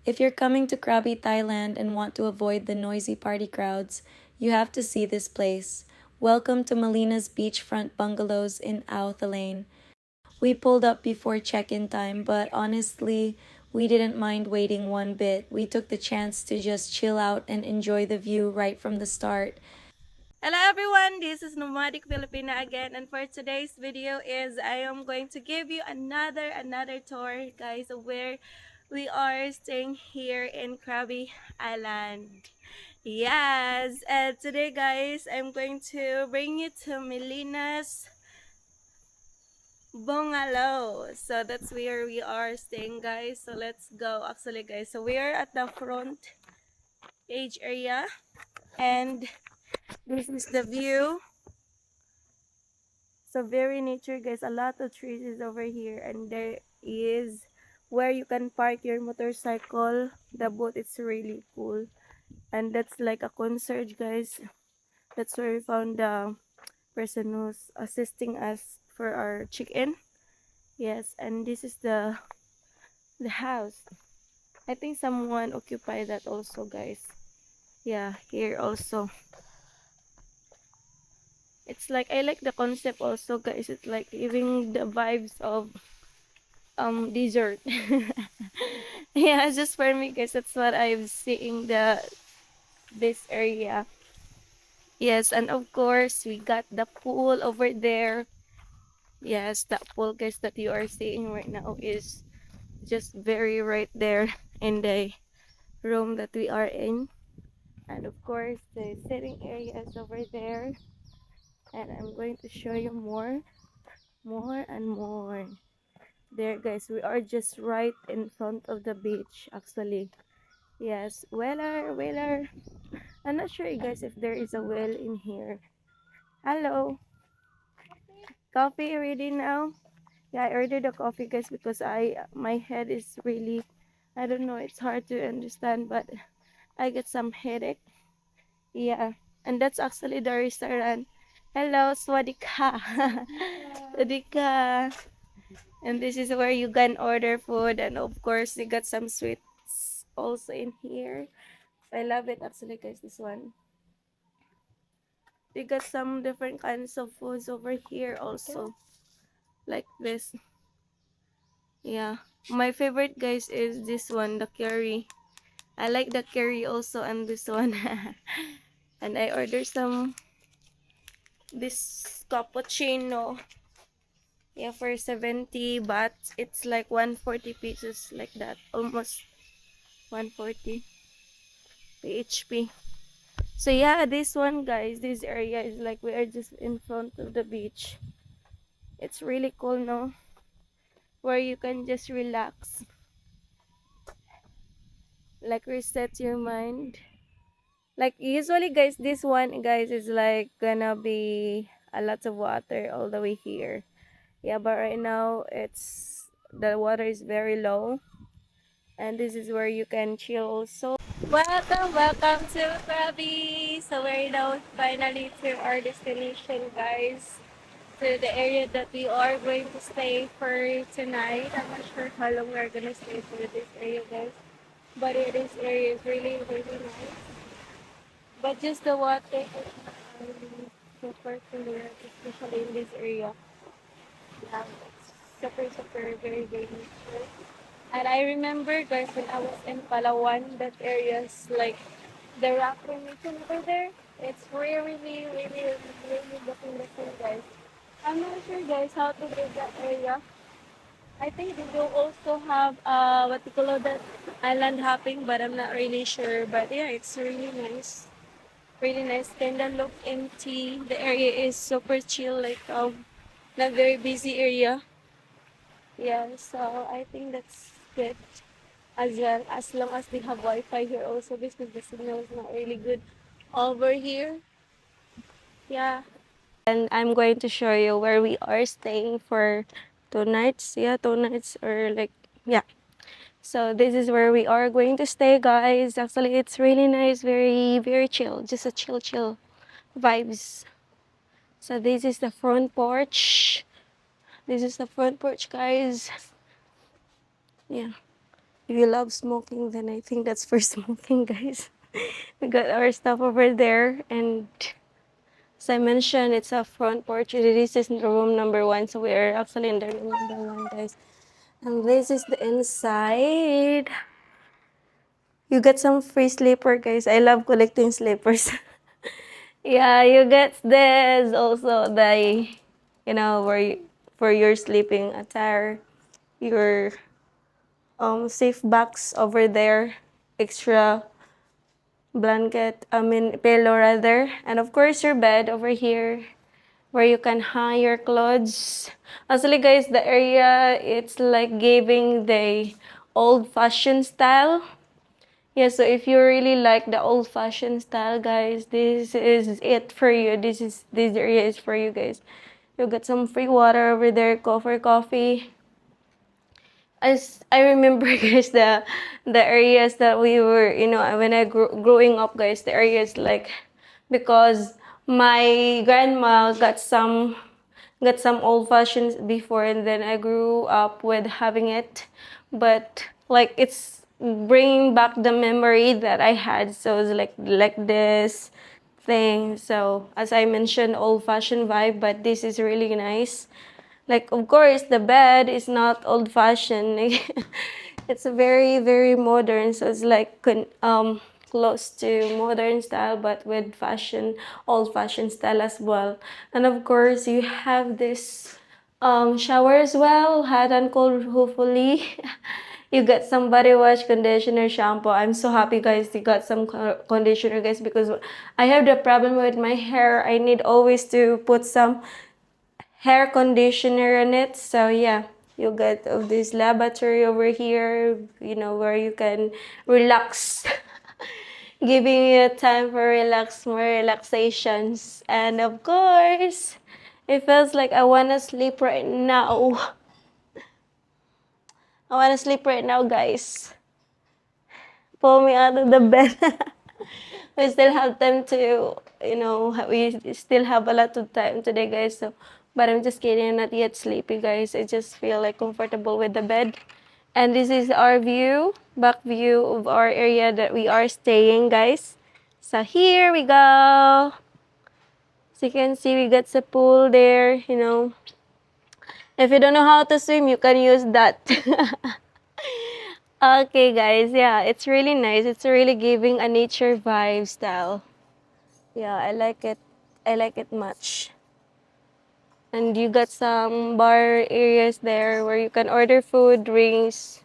If you're coming to Krabi, Thailand and want to avoid the noisy party crowds, you have to see this place. Welcome to Melina's Beachfront Bungalows in Thailand. We pulled up before check-in time, but honestly, we didn't mind waiting one bit. We took the chance to just chill out and enjoy the view right from the start. Hello everyone, this is Nomadic Filipina again, and for today's video is I am going to give you another tour, guys, of where we are staying here in Krabi Island. Yes, and today, guys, I'm going to bring you to Melina's Bungalow. So that's where we are staying, guys. So let's go. Actually, guys, so we are at the front page area, and this is the view. So very nature, guys. A lot of trees is over here, and there is where you can park your motorcycle. The boat is really cool, and that's like a concert, guys. That's where we found the person who's assisting us for our check-in. Yes, and this is the house. I think someone occupied that also, guys. Yeah, here also. It's like I like the concept also, guys. It's like giving the vibes of dessert. Yeah, just for me, guys, that's what I'm seeing this area. Yes, and of course we got the pool over there. Yes, that pool, guys, that you are seeing right now is just very right there in the room that we are in. And of course the sitting area is over there, and I'm going to show you more and more. There, guys, we are just right in front of the beach, actually. Yes, whaler. I'm not sure, guys, if there is a well in here. Hello, coffee ready now? Yeah, I ordered the coffee, guys, because my head is really, I don't know, it's hard to understand, but I get some headache. Yeah, and that's actually the restaurant. Hello, swadika. Swadika. And this is where you can order food, and of course they got some sweets also in here. I love it actually, guys, this one. They got some different kinds of foods over here also, like this. Yeah, my favorite, guys, is this one, the curry. I like the curry also, and this one. And I ordered some this cappuccino, yeah, for 70, but it's like 140 pieces, like that, almost 140 PHP. So yeah, this one, guys, this area is like we are just in front of the beach. It's really cool, no? Where you can just relax, like reset your mind. Like usually, guys, this one, guys, is like gonna be a lot of water all the way here. Yeah, but right now it's the water is very low, and this is where you can chill also. Welcome to Krabi. So we're now finally to our destination, guys. To the area that we are going to stay for tonight. I'm not sure how long we're gonna stay for this area, guys. But this area is really nice. But just the water is super clear, especially in this area. Yeah, it's super very nice. And I remember, guys, when I was in Palawan, that area is like the rock formation over there. It's really looking, guys. I'm not sure, guys, how to get that area. I think they do also have what you call that, island hopping, but I'm not really sure. But yeah, it's really nice. Really nice. Kinda look empty. The area is super chill, like not very busy area. Yeah, so I think that's good as well, as long as they have Wi-Fi here also, because the signal is not really good over here. Yeah. And I'm going to show you where we are staying for 2 nights. Yeah, 2 nights, or like, yeah. So this is where we are going to stay, guys. Actually, it's really nice, very chill. Just a chill vibes. So this is the front porch. This is the front porch, guys. Yeah. If you love smoking, then I think that's for smoking, guys. We got our stuff over there, and as I mentioned, it's a front porch. This is the room number one, so we are actually in the room number one, guys. And this is the inside. You get some free slipper, guys. I love collecting slippers. Yeah, you get this also the, where for your sleeping attire, your safe box over there, extra blanket, pillow rather, and of course your bed over here where you can hang your clothes. Actually, guys, the area, it's like giving the old-fashioned style. Yeah, so if you really like the old-fashioned style, guys, this is it for you. This area is for you, guys. You got some free water over there, for coffee. As I remember, guys, the areas that we were, when I growing up, guys, the areas like, because my grandma got some old fashions before, and then I grew up with having it, but like it's bringing back the memory that I had. So it's like this thing. So as I mentioned, old fashioned vibe, but this is really nice. Like, of course, the bed is not old fashioned. It's very, very modern. So it's like close to modern style, but with fashion, old fashioned style as well. And of course, you have this shower as well, hot and cold, hopefully. You get some body wash, conditioner, shampoo. I'm so happy, guys, you got some conditioner, guys, because I have the problem with my hair. I need always to put some hair conditioner in it. So yeah, you get of this lavatory over here, where you can relax. Giving you time for more relaxations. And of course, it feels like I wanna sleep right now. I wanna sleep right now, guys. Pull me out of the bed. We still have time to, we still have a lot of time today, guys. So, but I'm just kidding, I'm not yet sleepy, guys. I just feel like comfortable with the bed. And this is our view, back view of our area that we are staying, guys. So here we go. So you can see we got the pool there, If you don't know how to swim, you can use that. Okay, guys, yeah, it's really nice. It's really giving a nature vibe style. Yeah, I like it. I like it much. And you got some bar areas there where you can order food, drinks.